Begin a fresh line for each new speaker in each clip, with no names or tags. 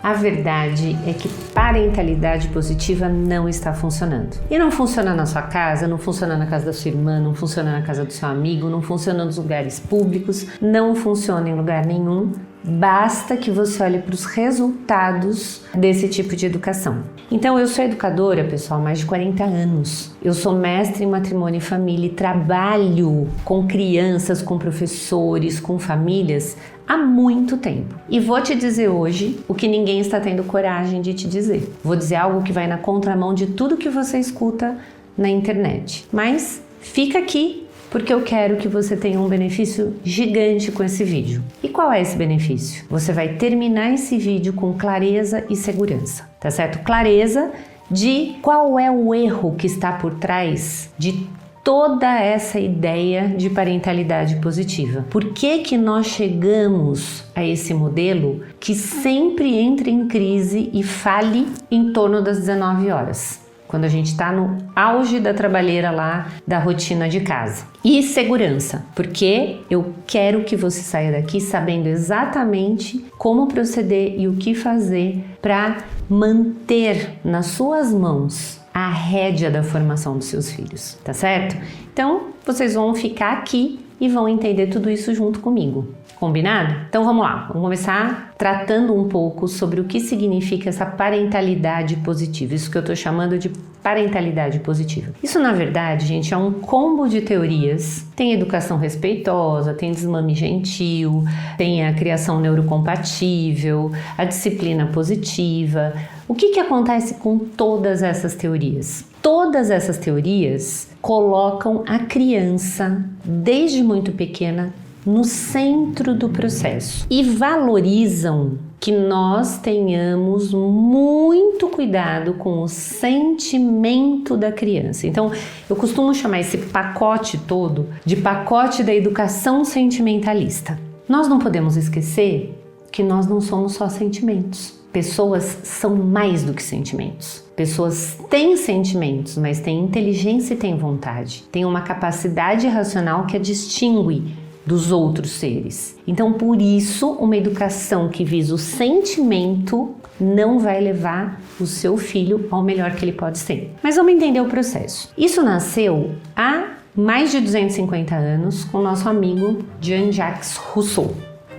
A verdade é que parentalidade positiva não está funcionando. E não funciona na sua casa, não funciona na casa da sua irmã, não funciona na casa do seu amigo, não funciona nos lugares públicos, não funciona em lugar nenhum. Basta que você olhe para os resultados desse tipo de educação. Então, eu sou educadora, pessoal, há mais de 40 anos. Eu sou mestre em matrimônio e família e trabalho com crianças, com professores, com famílias há muito tempo. E vou te dizer hoje o que ninguém está tendo coragem de te dizer. Vou dizer algo que vai na contramão de tudo que você escuta na internet. Mas fica aqui, porque eu quero que você tenha um benefício gigante com esse vídeo. E qual é esse benefício? Você vai terminar esse vídeo com clareza e segurança, tá certo? Clareza de qual é o erro que está por trás de toda essa ideia de parentalidade positiva. Por que que nós chegamos a esse modelo que sempre entra em crise e fale em torno das 19 horas? Quando a gente está no auge da trabalheira lá, da rotina de casa. E segurança, porque eu quero que você saia daqui sabendo exatamente como proceder e o que fazer para manter nas suas mãos a rédea da formação dos seus filhos, tá certo? Então, vocês vão ficar aqui e vão entender tudo isso junto comigo. Combinado? Então vamos lá, vamos começar tratando um pouco sobre o que significa essa parentalidade positiva, isso que eu estou chamando de parentalidade positiva. Isso, na verdade, gente, é um combo de teorias. Tem educação respeitosa, tem desmame gentil, tem a criação neurocompatível, a disciplina positiva. O que acontece com todas essas teorias? Todas essas teorias colocam a criança, desde muito pequena, no centro do processo e valorizam que nós tenhamos muito cuidado com o sentimento da criança. Então, eu costumo chamar esse pacote todo de pacote da educação sentimentalista. Nós não podemos esquecer que nós não somos só sentimentos. Pessoas são mais do que sentimentos. Pessoas têm sentimentos, mas têm inteligência e têm vontade. Têm uma capacidade racional que a distingue dos outros seres. Então, por isso, uma educação que visa o sentimento não vai levar o seu filho ao melhor que ele pode ser. Mas vamos entender o processo. Isso nasceu há mais de 250 anos com o nosso amigo Jean-Jacques Rousseau,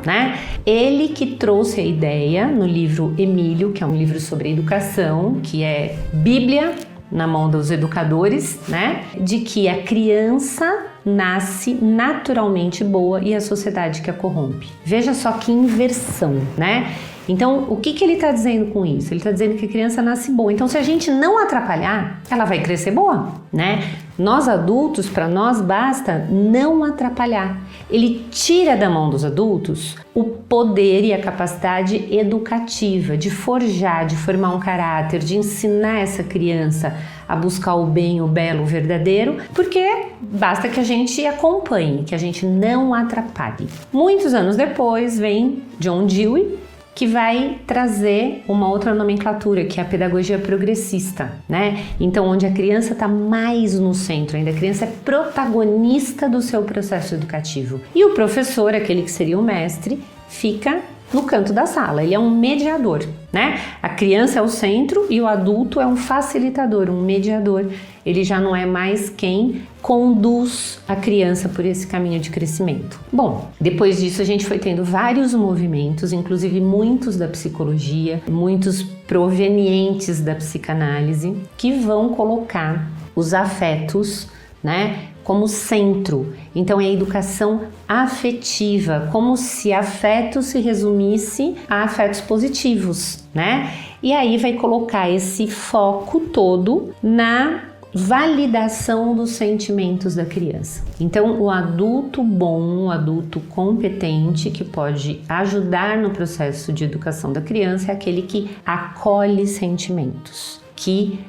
né? Ele que trouxe a ideia no livro Emílio, que é um livro sobre educação, que é Bíblia na mão dos educadores, né? De que a criança nasce naturalmente boa e a sociedade que a corrompe. Veja só que inversão, né? Então, o que ele está dizendo com isso? Ele está dizendo que a criança nasce boa. Então, se a gente não atrapalhar, ela vai crescer boa, né? Nós adultos, para nós basta não atrapalhar. Ele tira da mão dos adultos o poder e a capacidade educativa de forjar, de formar um caráter, de ensinar essa criança a buscar o bem, o belo, o verdadeiro, porque basta que a gente acompanhe, que a gente não atrapalhe. Muitos anos depois vem John Dewey, que vai trazer uma outra nomenclatura, que é a pedagogia progressista, né? Então, onde a criança está mais no centro, ainda a criança é protagonista do seu processo educativo. E o professor, aquele que seria o mestre, fica no canto da sala, ele é um mediador, né? A criança é o centro e o adulto é um facilitador, um mediador. Ele já não é mais quem conduz a criança por esse caminho de crescimento. Bom, depois disso a gente foi tendo vários movimentos, inclusive muitos da psicologia, muitos provenientes da psicanálise, que vão colocar os afetos, né, como centro. Então é a educação afetiva, como se afeto se resumisse a afetos positivos, né? E aí vai colocar esse foco todo na validação dos sentimentos da criança. Então, o adulto bom, o adulto competente que pode ajudar no processo de educação da criança é aquele que acolhe sentimentos, que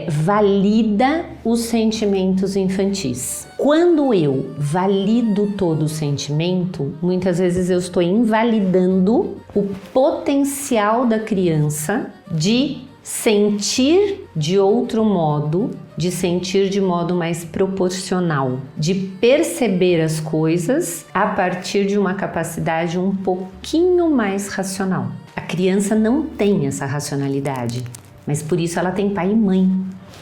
valida os sentimentos infantis. Quando eu valido todo o sentimento, muitas vezes eu estou invalidando o potencial da criança de sentir de outro modo, de sentir de modo mais proporcional, de perceber as coisas a partir de uma capacidade um pouquinho mais racional. A criança não tem essa racionalidade, mas por isso ela tem pai e mãe.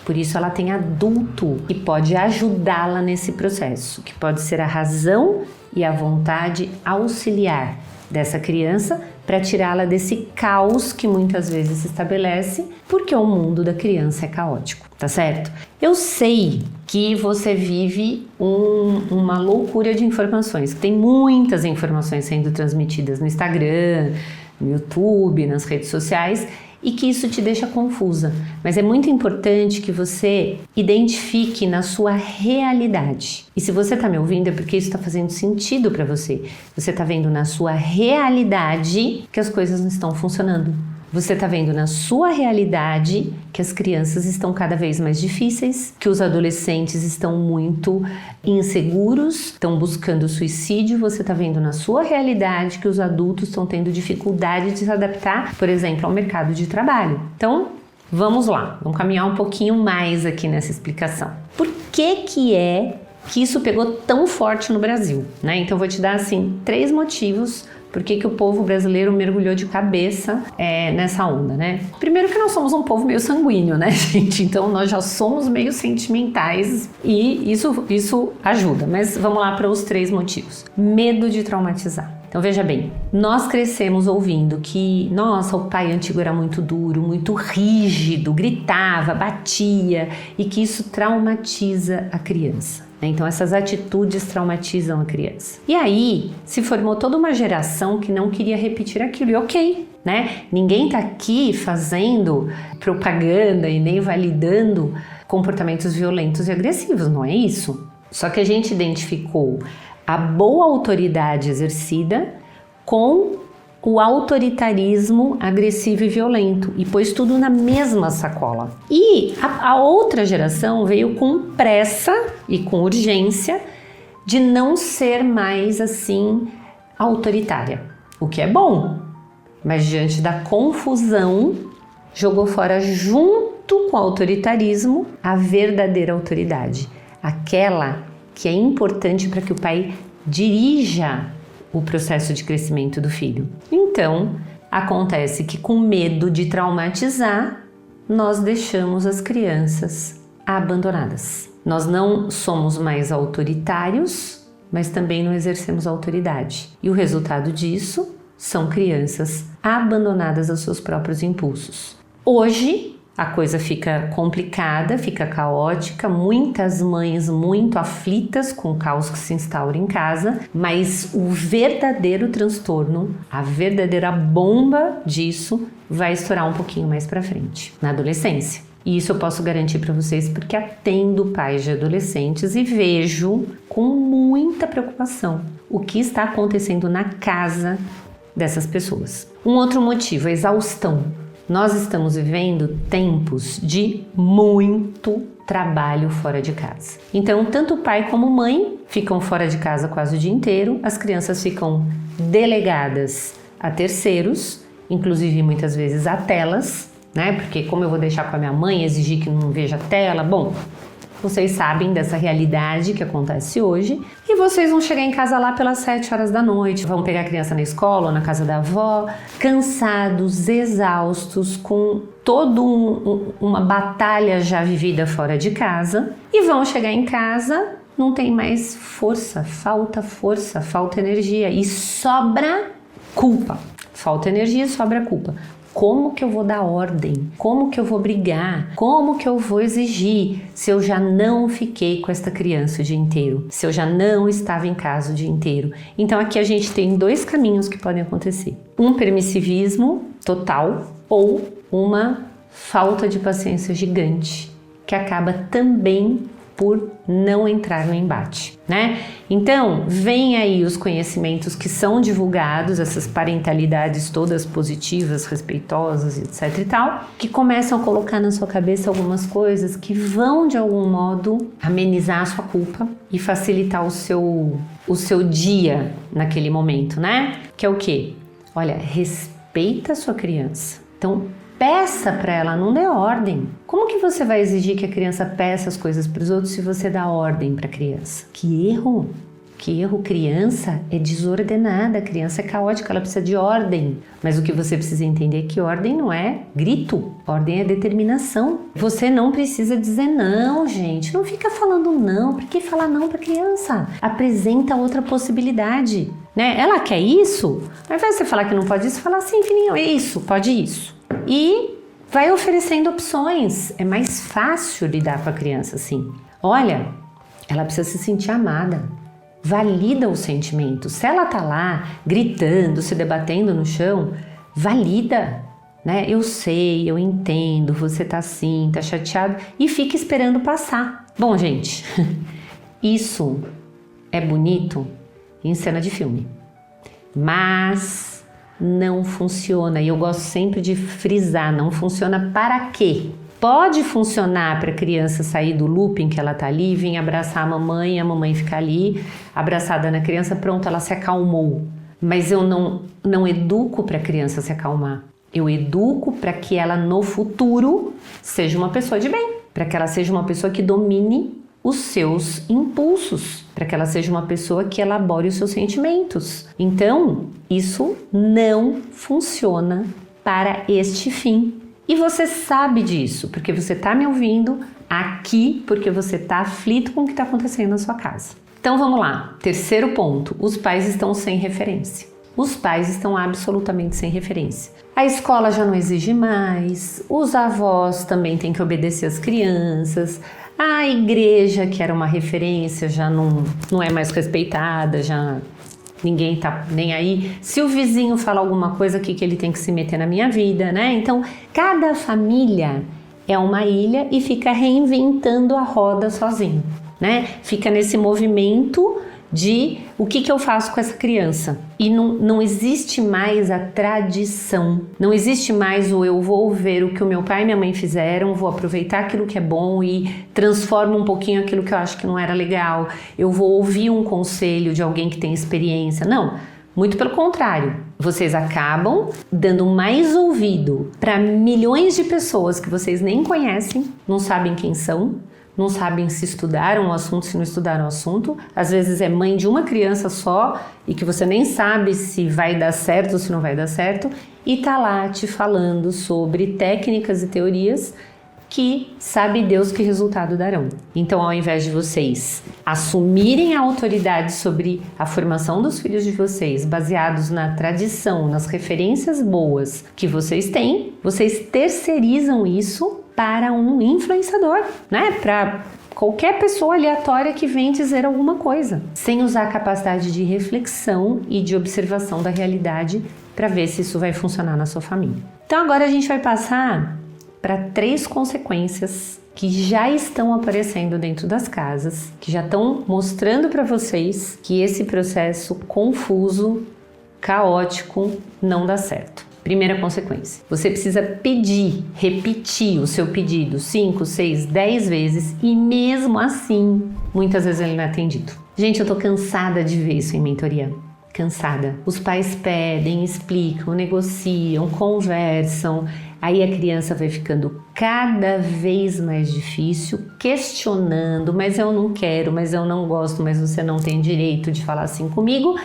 Por isso ela tem adulto que pode ajudá-la nesse processo, que pode ser a razão e a vontade auxiliar dessa criança para tirá-la desse caos que muitas vezes se estabelece, porque o mundo da criança é caótico, tá certo? Eu sei que você vive uma loucura de informações, tem muitas informações sendo transmitidas no Instagram, no YouTube, nas redes sociais, e que isso te deixa confusa. Mas é muito importante que você identifique na sua realidade. E se você está me ouvindo é porque isso está fazendo sentido para você. Você está vendo na sua realidade que as coisas não estão funcionando. Você está vendo na sua realidade que as crianças estão cada vez mais difíceis, que os adolescentes estão muito inseguros, estão buscando suicídio. Você está vendo na sua realidade que os adultos estão tendo dificuldade de se adaptar, por exemplo, ao mercado de trabalho. Então, vamos lá, vamos caminhar um pouquinho mais aqui nessa explicação. Por que isso pegou tão forte no Brasil, né? Então, eu vou te dar, assim, 3 motivos por que o povo brasileiro mergulhou de cabeça nessa onda, né? Primeiro que nós somos um povo meio sanguíneo, né, gente? Então nós já somos meio sentimentais e isso ajuda. Mas vamos lá para os 3 motivos. Medo de traumatizar. Então veja bem, nós crescemos ouvindo que, nossa, o pai antigo era muito duro, muito rígido, gritava, batia e que isso traumatiza a criança. Então essas atitudes traumatizam a criança. E aí se formou toda uma geração que não queria repetir aquilo. E ok, né? Ninguém tá aqui fazendo propaganda e nem validando comportamentos violentos e agressivos, não é isso? Só que a gente identificou a boa autoridade exercida com o autoritarismo agressivo e violento e pôs tudo na mesma sacola. E a outra geração veio com pressa e com urgência de não ser mais assim autoritária, o que é bom, mas diante da confusão jogou fora junto com o autoritarismo a verdadeira autoridade, aquela que é importante para que o pai dirija o processo de crescimento do filho. Então, acontece que com medo de traumatizar, nós deixamos as crianças abandonadas. Nós não somos mais autoritários, mas também não exercemos autoridade. E o resultado disso são crianças abandonadas aos seus próprios impulsos. Hoje, a coisa fica complicada, fica caótica, muitas mães muito aflitas com o caos que se instaura em casa, mas o verdadeiro transtorno, a verdadeira bomba disso vai estourar um pouquinho mais para frente, na adolescência. E isso eu posso garantir para vocês porque atendo pais de adolescentes e vejo com muita preocupação o que está acontecendo na casa dessas pessoas. Um outro motivo, a exaustão. Nós estamos vivendo tempos de muito trabalho fora de casa. Então, tanto pai como mãe ficam fora de casa quase o dia inteiro, as crianças ficam delegadas a terceiros, inclusive muitas vezes a telas, né? Porque como eu vou deixar com a minha mãe, exigir que não veja a tela, bom, vocês sabem dessa realidade que acontece hoje e vocês vão chegar em casa lá pelas 7 horas da noite, vão pegar a criança na escola ou na casa da avó, cansados, exaustos, com toda uma batalha já vivida fora de casa e vão chegar em casa, não tem mais força, falta energia e sobra culpa. Falta energia e sobra culpa. Como que eu vou dar ordem? Como que eu vou brigar? Como que eu vou exigir se eu já não fiquei com esta criança o dia inteiro? Se eu já não estava em casa o dia inteiro? Então aqui a gente tem 2 caminhos que podem acontecer. Um permissivismo total ou uma falta de paciência gigante que acaba também por não entrar no embate, né? Então, vem aí os conhecimentos que são divulgados, essas parentalidades todas positivas, respeitosas, etc e tal, que começam a colocar na sua cabeça algumas coisas que vão, de algum modo, amenizar a sua culpa e facilitar o seu dia naquele momento, né? Que é o quê? Olha, respeita a sua criança. Então, peça para ela, não dê ordem. Como que você vai exigir que a criança peça as coisas para os outros se você dá ordem para a criança? Que erro! Que erro? Criança é desordenada, criança é caótica, ela precisa de ordem. Mas o que você precisa entender é que ordem não é grito, ordem é determinação. Você não precisa dizer não, gente. Não fica falando não. Por que falar não para criança? Apresenta outra possibilidade, né? Ela quer isso? Ao invés de você falar que não pode isso, fala assim, filhinho, isso, pode isso. E vai oferecendo opções. É mais fácil lidar com a criança assim. Olha, ela precisa se sentir amada. Valida o sentimento. Se ela tá lá gritando, se debatendo no chão, valida, né? Eu sei, eu entendo, você tá assim, tá chateado e fica esperando passar. Bom, gente, isso é bonito em cena de filme, mas não funciona. E eu gosto sempre de frisar, não funciona para quê? Pode funcionar para a criança sair do looping que ela tá ali, vir abraçar a mamãe ficar ali, abraçada na criança, pronto, ela se acalmou. Mas eu não educo para a criança se acalmar. Eu educo para que ela no futuro seja uma pessoa de bem, para que ela seja uma pessoa que domine os seus impulsos, para que ela seja uma pessoa que elabore os seus sentimentos. Então, isso não funciona para este fim. E você sabe disso, porque você está me ouvindo aqui, porque você está aflito com o que está acontecendo na sua casa. Então vamos lá, terceiro ponto, os pais estão sem referência. Os pais estão absolutamente sem referência. A escola já não exige mais, os avós também têm que obedecer às crianças, a igreja, que era uma referência, já não é mais respeitada, já... Ninguém tá nem aí. Se o vizinho fala alguma coisa, o que ele tem que se meter na minha vida, né? Então, cada família é uma ilha e fica reinventando a roda sozinho, né? Fica nesse movimento de o que eu faço com essa criança. E não existe mais a tradição. Não existe mais o eu vou ver o que o meu pai e minha mãe fizeram, vou aproveitar aquilo que é bom e transformo um pouquinho aquilo que eu acho que não era legal. Eu vou ouvir um conselho de alguém que tem experiência. Não, muito pelo contrário. Vocês acabam dando mais ouvido para milhões de pessoas que vocês nem conhecem, não sabem quem são, não sabem se estudaram o assunto, se não estudaram o assunto. Às vezes é mãe de uma criança só e que você nem sabe se vai dar certo ou se não vai dar certo e tá lá te falando sobre técnicas e teorias que sabe Deus que resultado darão. Então, ao invés de vocês assumirem a autoridade sobre a formação dos filhos de vocês, baseados na tradição, nas referências boas que vocês têm, vocês terceirizam isso para um influenciador, né? Para qualquer pessoa aleatória que vem dizer alguma coisa, sem usar a capacidade de reflexão e de observação da realidade para ver se isso vai funcionar na sua família. Então, agora a gente vai passar para 3 consequências que já estão aparecendo dentro das casas, que já estão mostrando para vocês que esse processo confuso, caótico, não dá certo. Primeira consequência, você precisa repetir o seu pedido 5, 6, 10 vezes e mesmo assim, muitas vezes ele não é atendido. Gente, eu tô cansada de ver isso em mentoria. Cansada. Os pais pedem, explicam, negociam, conversam, aí a criança vai ficando cada vez mais difícil, questionando, mas eu não quero, mas eu não gosto, mas você não tem direito de falar assim comigo,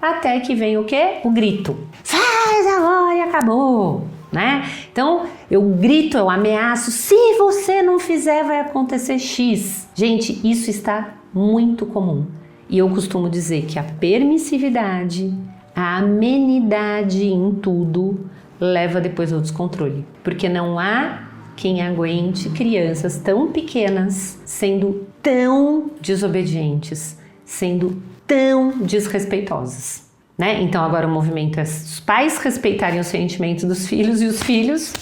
até que vem o quê? O grito. Faz agora e acabou, né? Então, eu grito, eu ameaço, se você não fizer vai acontecer X. Gente, isso está muito comum. E eu costumo dizer que a permissividade, a amenidade em tudo leva depois ao descontrole. Porque não há quem aguente crianças tão pequenas sendo tão desobedientes, sendo tão desrespeitosas, né? Então agora o movimento é os pais respeitarem os sentimentos dos filhos e os filhos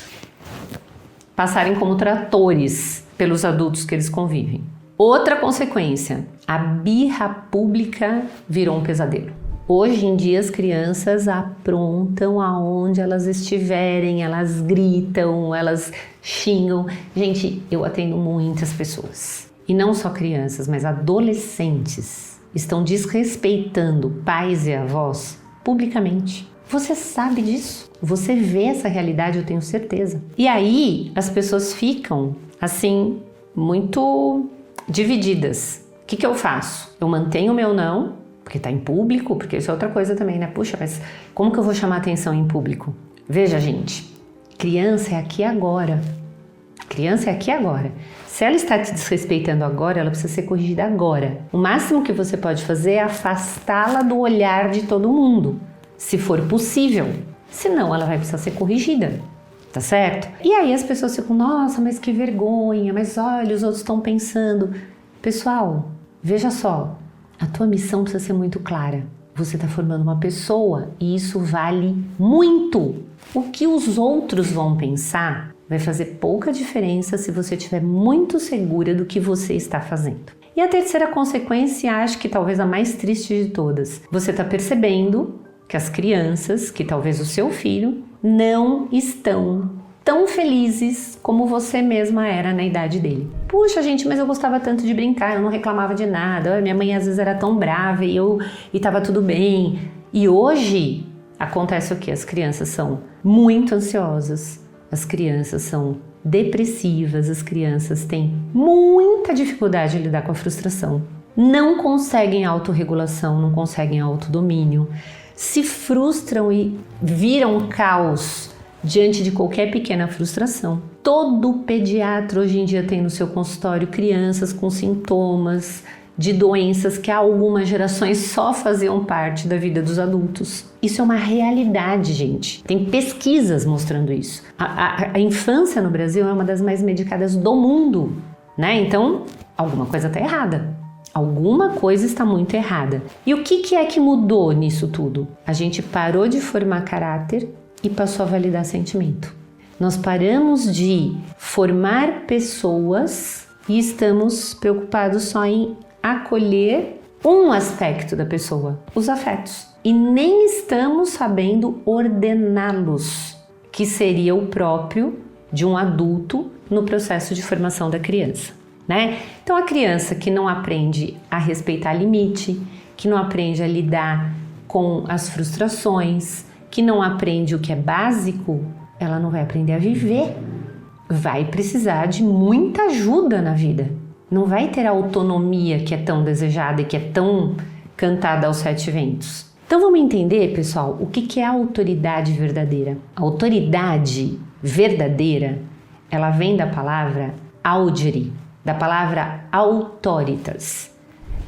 passarem como tratores pelos adultos que eles convivem. Outra consequência, a birra pública virou um pesadelo. Hoje em dia as crianças aprontam aonde elas estiverem, elas gritam, elas xingam. Gente, eu atendo muitas pessoas, e não só crianças, mas adolescentes, estão desrespeitando pais e avós publicamente. Você sabe disso? Você vê essa realidade, eu tenho certeza. E aí as pessoas ficam assim, muito divididas. O que eu faço? Eu mantenho o meu não, Porque está em público, porque isso é outra coisa também, né? Puxa, mas como que eu vou chamar atenção em público? Veja, gente, criança é aqui agora. Criança é aqui agora. Se ela está te desrespeitando agora, ela precisa ser corrigida agora. O máximo que você pode fazer é afastá-la do olhar de todo mundo, se for possível. Senão, ela vai precisar ser corrigida. Tá certo? E aí as pessoas ficam, nossa, mas que vergonha, mas olha, os outros estão pensando. Pessoal, veja só, a tua missão precisa ser muito clara. Você está formando uma pessoa e isso vale muito. O que os outros vão pensar vai fazer pouca diferença se você estiver muito segura do que você está fazendo. E a terceira consequência, acho que talvez a mais triste de todas, você está percebendo que as crianças, que talvez o seu filho, não estão tão felizes como você mesma era na idade dele. Puxa, gente, mas eu gostava tanto de brincar, eu não reclamava de nada, minha mãe às vezes era tão brava e estava tudo bem. E hoje acontece o quê? As crianças são muito ansiosas, as crianças são depressivas, as crianças têm muita dificuldade de lidar com a frustração, não conseguem autorregulação, não conseguem autodomínio, se frustram e viram caos diante de qualquer pequena frustração. Todo pediatra hoje em dia tem no seu consultório crianças com sintomas de doenças que há algumas gerações só faziam parte da vida dos adultos. Isso é uma realidade, gente. Tem pesquisas mostrando isso. A infância no Brasil é uma das mais medicadas do mundo, né? Então, alguma coisa está errada. Alguma coisa está muito errada. E o que é que mudou nisso tudo? A gente parou de formar caráter e passou a validar sentimento. Nós paramos de formar pessoas e estamos preocupados só em acolher um aspecto da pessoa, os afetos. E nem estamos sabendo ordená-los, que seria o próprio de um adulto no processo de formação da criança. Né? Então a criança que não aprende a respeitar limite, que não aprende a lidar com as frustrações, que não aprende o que é básico, ela não vai aprender a viver. Vai precisar de muita ajuda na vida. Não vai ter a autonomia que é tão desejada e que é tão cantada aos 7 ventos. Então vamos entender, pessoal, o que é a autoridade verdadeira. A autoridade verdadeira, ela vem da palavra audire, da palavra autoritas.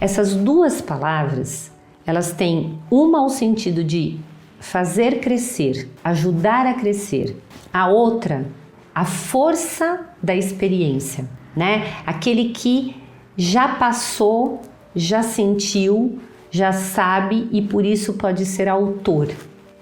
Essas duas palavras, elas têm uma ao sentido de fazer crescer, ajudar a crescer. A outra, a força da experiência, né? Aquele que já passou, já sentiu, já sabe e por isso pode ser autor.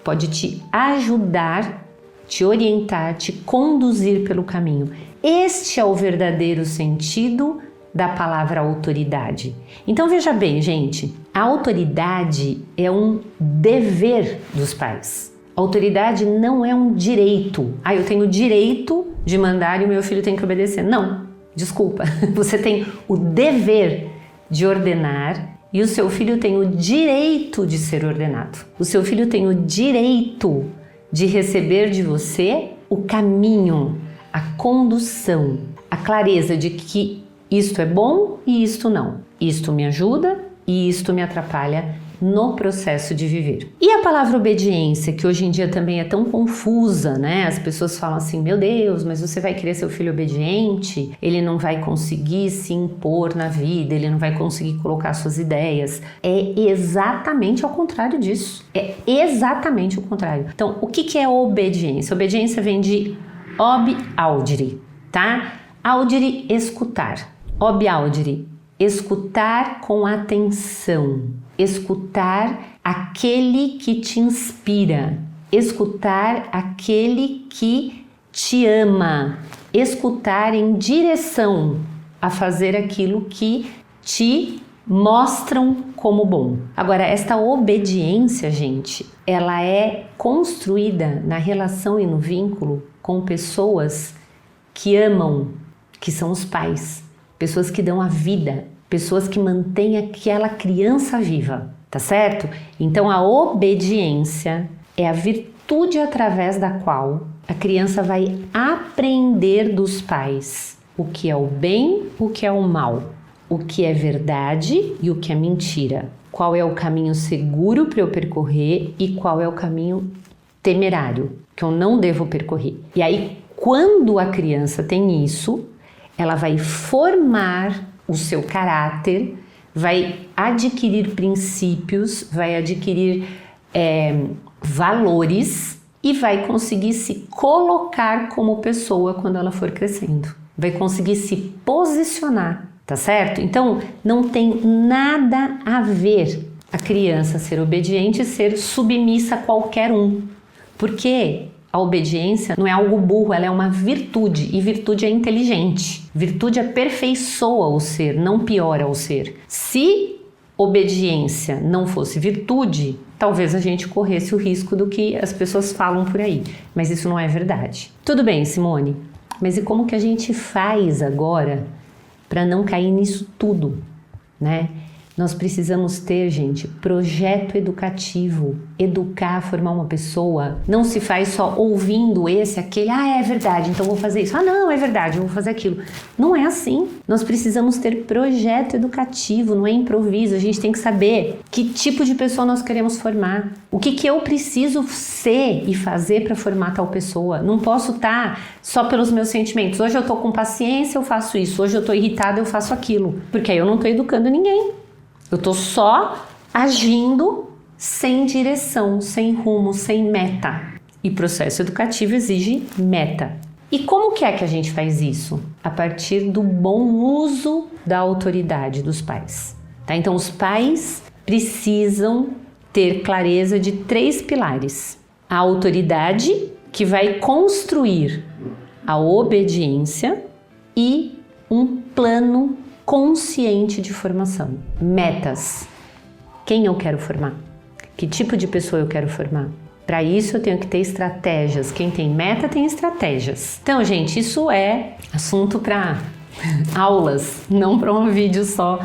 Pode te ajudar, te orientar, te conduzir pelo caminho. Este é o verdadeiro sentido da palavra autoridade. Então veja bem, gente, a autoridade é um dever dos pais. A autoridade não é um direito. Eu tenho o direito de mandar e o meu filho tem que obedecer. Não, desculpa. Você tem o dever de ordenar e o seu filho tem o direito de ser ordenado. O seu filho tem o direito de receber de você o caminho, a condução, a clareza de que isto é bom e isto não. Isto me ajuda e isto me atrapalha no processo de viver. E a palavra obediência, que hoje em dia também é tão confusa, né? As pessoas falam assim, meu Deus, mas você vai querer seu filho obediente? Ele não vai conseguir se impor na vida, ele não vai conseguir colocar suas ideias. É exatamente ao contrário disso. É exatamente o contrário. Então, o que é obediência? Obediência vem de ob audire, tá? Audire, escutar. Ob audire, escutar com atenção. Escutar aquele que te inspira. Escutar aquele que te ama. Escutar em direção a fazer aquilo que te mostram como bom. Agora, esta obediência, gente, ela é construída na relação e no vínculo com pessoas que amam, que são os pais, pessoas que dão a vida, pessoas que mantêm aquela criança viva, tá certo? Então a obediência é a virtude através da qual a criança vai aprender dos pais o que é o bem, o que é o mal, o que é verdade e o que é mentira. qual é o caminho seguro para eu percorrer e qual é o caminho temerário que eu não devo percorrer. E aí, quando a criança tem isso, ela vai formar o seu caráter, vai adquirir princípios, vai adquirir valores e vai conseguir se colocar como pessoa quando ela for crescendo. Vai conseguir se posicionar, tá certo? Então, não tem nada a ver a criança ser obediente e ser submissa a qualquer um. Porque a obediência não é algo burro, ela é uma virtude, e virtude é inteligente. Virtude aperfeiçoa o ser, não piora o ser. Se obediência não fosse virtude, talvez a gente corresse o risco do que as pessoas falam por aí, mas isso não é verdade. Tudo bem, Simone, mas e como que a gente faz agora para não cair nisso tudo, né? Nós precisamos ter, gente, projeto educativo, educar, formar uma pessoa. Não se faz só ouvindo esse, aquele, é verdade, então vou fazer isso. Não, é verdade, eu vou fazer aquilo. Não é assim. Nós precisamos ter projeto educativo, não é improviso. A gente tem que saber que tipo de pessoa nós queremos formar. O que eu preciso ser e fazer para formar tal pessoa. Não posso estar só pelos meus sentimentos. Hoje eu estou com paciência, eu faço isso. Hoje eu estou irritada, eu faço aquilo. Porque aí eu não estou educando ninguém. Eu tô só agindo sem direção, sem rumo, sem meta. E processo educativo exige meta. E como que é que a gente faz isso? A partir do bom uso da autoridade dos pais. Tá? Então, os pais precisam ter clareza de 3 pilares. A autoridade, que vai construir a obediência, e um plano consciente de formação. Metas. Quem eu quero formar? Que tipo de pessoa eu quero formar? Para isso eu tenho que ter estratégias. Quem tem meta tem estratégias. Então, gente, isso é assunto para aulas, não para um vídeo só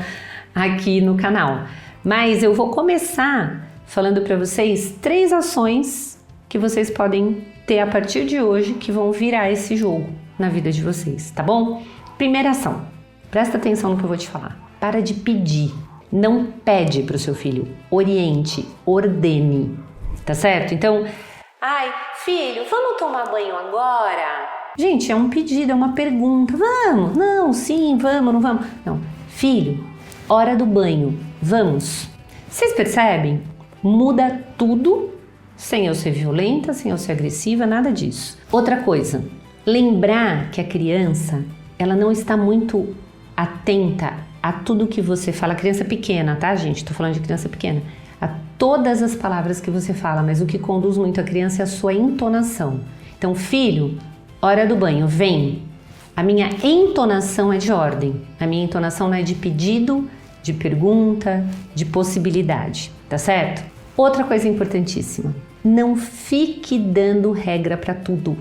aqui no canal. Mas eu vou começar falando para vocês 3 ações que vocês podem ter a partir de hoje que vão virar esse jogo na vida de vocês, tá bom? Primeira ação. Presta atenção no que eu vou te falar. Para de pedir. Não pede para o seu filho. Oriente, ordene. Tá certo? Então, filho, vamos tomar banho agora? Gente, é um pedido, é uma pergunta. Vamos? Não, sim, vamos, não vamos? Não. Filho, hora do banho. Vamos. Vocês percebem? Muda tudo sem eu ser violenta, sem eu ser agressiva, nada disso. Outra coisa, lembrar que a criança, ela não está muito atenta a tudo que você fala. Criança pequena, tá, gente? Tô falando de criança pequena. A todas as palavras que você fala, mas o que conduz muito a criança é a sua entonação. Então, filho, hora do banho, vem. A minha entonação é de ordem. A minha entonação não é de pedido, de pergunta, de possibilidade, tá certo? Outra coisa importantíssima. Não fique dando regra para tudo.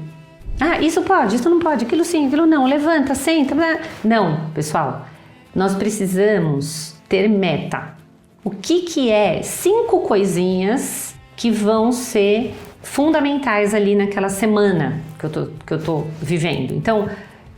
Isso pode, isso não pode, aquilo sim, aquilo não, levanta, senta. Não, pessoal, nós precisamos ter meta. O que é 5 coisinhas que vão ser fundamentais ali naquela semana que eu tô vivendo? Então,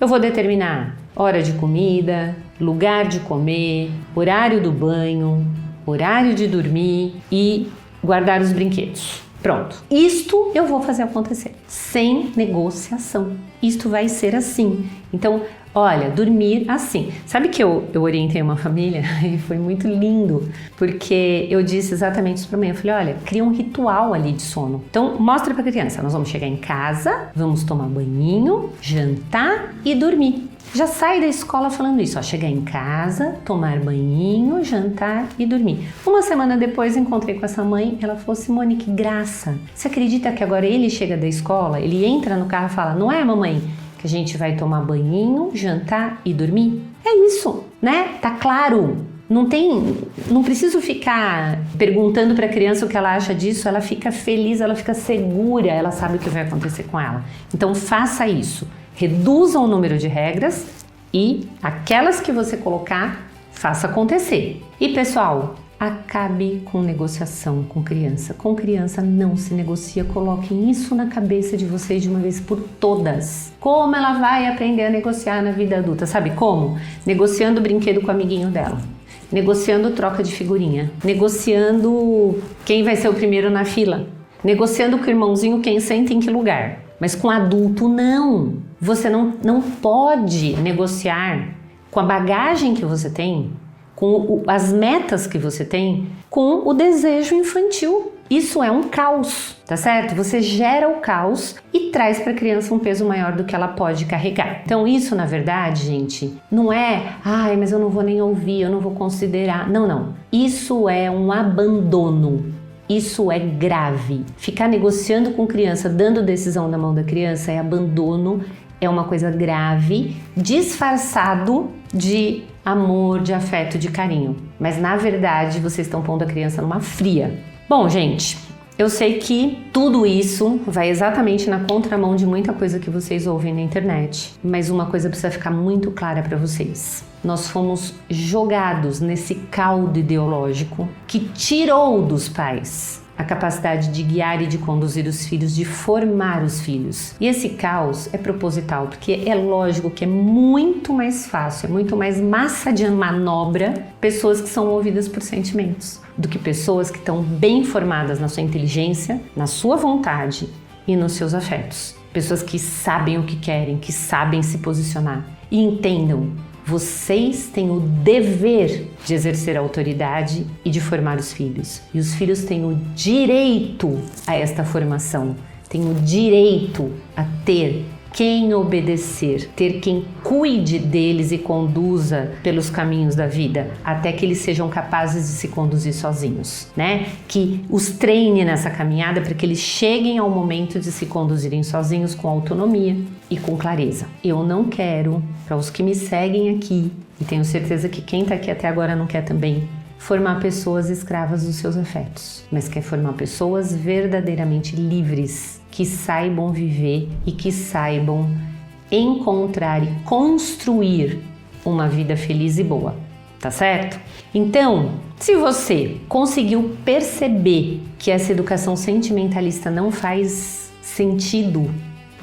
eu vou determinar hora de comida, lugar de comer, horário do banho, horário de dormir e guardar os brinquedos. Pronto, isto eu vou fazer acontecer, sem negociação. Isto vai ser assim. Então, olha, dormir assim. Sabe que eu orientei uma família e foi muito lindo, porque eu disse exatamente isso pra mãe. Eu falei, olha, cria um ritual ali de sono. Então, mostra pra criança, nós vamos chegar em casa, vamos tomar banhinho, jantar e dormir. Já sai da escola falando isso, chegar em casa, tomar banhinho, jantar e dormir. Uma semana depois encontrei com essa mãe, ela falou, Simone, que graça. Você acredita que agora ele chega da escola, ele entra no carro e fala, não é, mamãe, que a gente vai tomar banhinho, jantar e dormir? É isso, né? Tá claro. Não preciso ficar perguntando para a criança o que ela acha disso, ela fica feliz, ela fica segura, ela sabe o que vai acontecer com ela. Então faça isso. Reduza o número de regras e aquelas que você colocar, faça acontecer. E pessoal, acabe com negociação com criança. Com criança não se negocia, coloquem isso na cabeça de vocês de uma vez por todas. Como ela vai aprender a negociar na vida adulta? Sabe como? Negociando o brinquedo com o amiguinho dela. negociando troca de figurinha, negociando quem vai ser o primeiro na fila, negociando com o irmãozinho quem senta em que lugar. Mas com adulto, não. Você não pode negociar com a bagagem que você tem, com as metas que você tem, com o desejo infantil. Isso é um caos, tá certo? Você gera o caos e traz para a criança um peso maior do que ela pode carregar. Então isso, na verdade, gente, não é, mas eu não vou nem ouvir, eu não vou considerar. Não. Isso é um abandono. Isso é grave. Ficar negociando com criança, dando decisão na mão da criança é abandono, é uma coisa grave, disfarçado de amor, de afeto, de carinho. Mas na verdade vocês estão pondo a criança numa fria. Bom, gente, eu sei que tudo isso vai exatamente na contramão de muita coisa que vocês ouvem na internet, mas uma coisa precisa ficar muito clara para vocês. Nós fomos jogados nesse caldo ideológico que tirou dos pais a capacidade de guiar e de conduzir os filhos, de formar os filhos. E esse caos é proposital, porque é lógico que é muito mais fácil, é muito mais massa de manobra pessoas que são movidas por sentimentos do que pessoas que estão bem formadas na sua inteligência, na sua vontade e nos seus afetos. Pessoas que sabem o que querem, que sabem se posicionar e entendam. Vocês têm o dever de exercer a autoridade e de formar os filhos. E os filhos têm o direito a esta formação, têm o direito a ter quem obedecer, ter quem cuide deles e conduza pelos caminhos da vida, até que eles sejam capazes de se conduzir sozinhos, né? Que os treine nessa caminhada para que eles cheguem ao momento de se conduzirem sozinhos com autonomia e com clareza. Eu não quero, para os que me seguem aqui, e tenho certeza que quem está aqui até agora não quer também, formar pessoas escravas dos seus afetos, mas quer formar pessoas verdadeiramente livres, que saibam viver e que saibam encontrar e construir uma vida feliz e boa, tá certo? Então, se você conseguiu perceber que essa educação sentimentalista não faz sentido,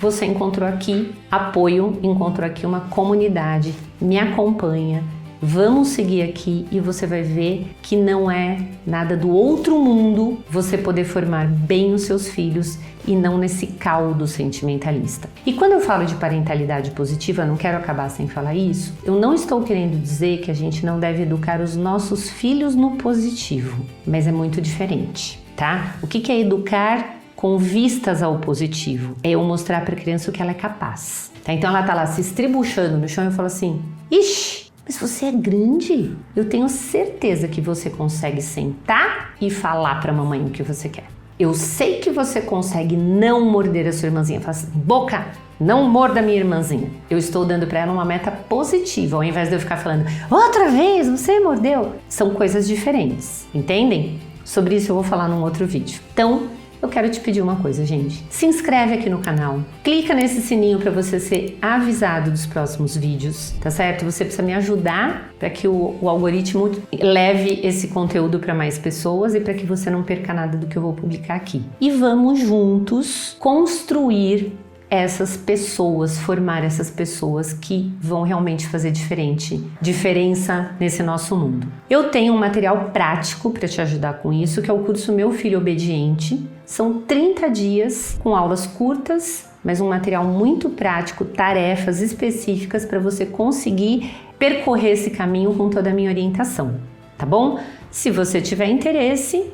você encontrou aqui apoio, encontrou aqui uma comunidade, me acompanha, vamos seguir aqui e você vai ver que não é nada do outro mundo você poder formar bem os seus filhos e não nesse caldo sentimentalista. E quando eu falo de parentalidade positiva, não quero acabar sem falar isso, eu não estou querendo dizer que a gente não deve educar os nossos filhos no positivo, mas é muito diferente, tá? O que é educar com vistas ao positivo? É eu mostrar para a criança o que ela é capaz, tá? Então ela tá lá se estribuchando no chão e eu falo assim, ixi, mas você é grande, eu tenho certeza que você consegue sentar e falar para a mamãe o que você quer. Eu sei que você consegue não morder a sua irmãzinha. Fala assim, boca, não morda a minha irmãzinha. Eu estou dando para ela uma meta positiva, ao invés de eu ficar falando, outra vez, você mordeu. São coisas diferentes, entendem? Sobre isso eu vou falar num outro vídeo. Então, eu quero te pedir uma coisa, gente. Se inscreve aqui no canal, clica nesse sininho para você ser avisado dos próximos vídeos, tá certo? Você precisa me ajudar para que o algoritmo leve esse conteúdo para mais pessoas e para que você não perca nada do que eu vou publicar aqui. E vamos juntos construir essas pessoas, formar essas pessoas que vão realmente fazer diferença nesse nosso mundo. Eu tenho um material prático para te ajudar com isso, que é o curso Meu Filho Obediente. São 30 dias com aulas curtas, mas um material muito prático, tarefas específicas para você conseguir percorrer esse caminho com toda a minha orientação, tá bom? Se você tiver interesse,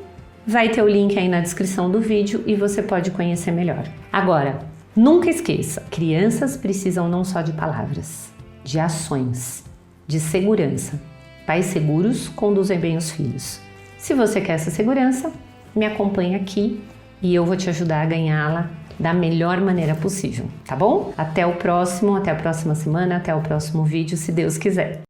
vai ter o link aí na descrição do vídeo e você pode conhecer melhor. Agora, nunca esqueça, crianças precisam não só de palavras, de ações, de segurança. Pais seguros conduzem bem os filhos. Se você quer essa segurança, me acompanha aqui e eu vou te ajudar a ganhá-la da melhor maneira possível, tá bom? Até a próxima semana, até o próximo vídeo, se Deus quiser.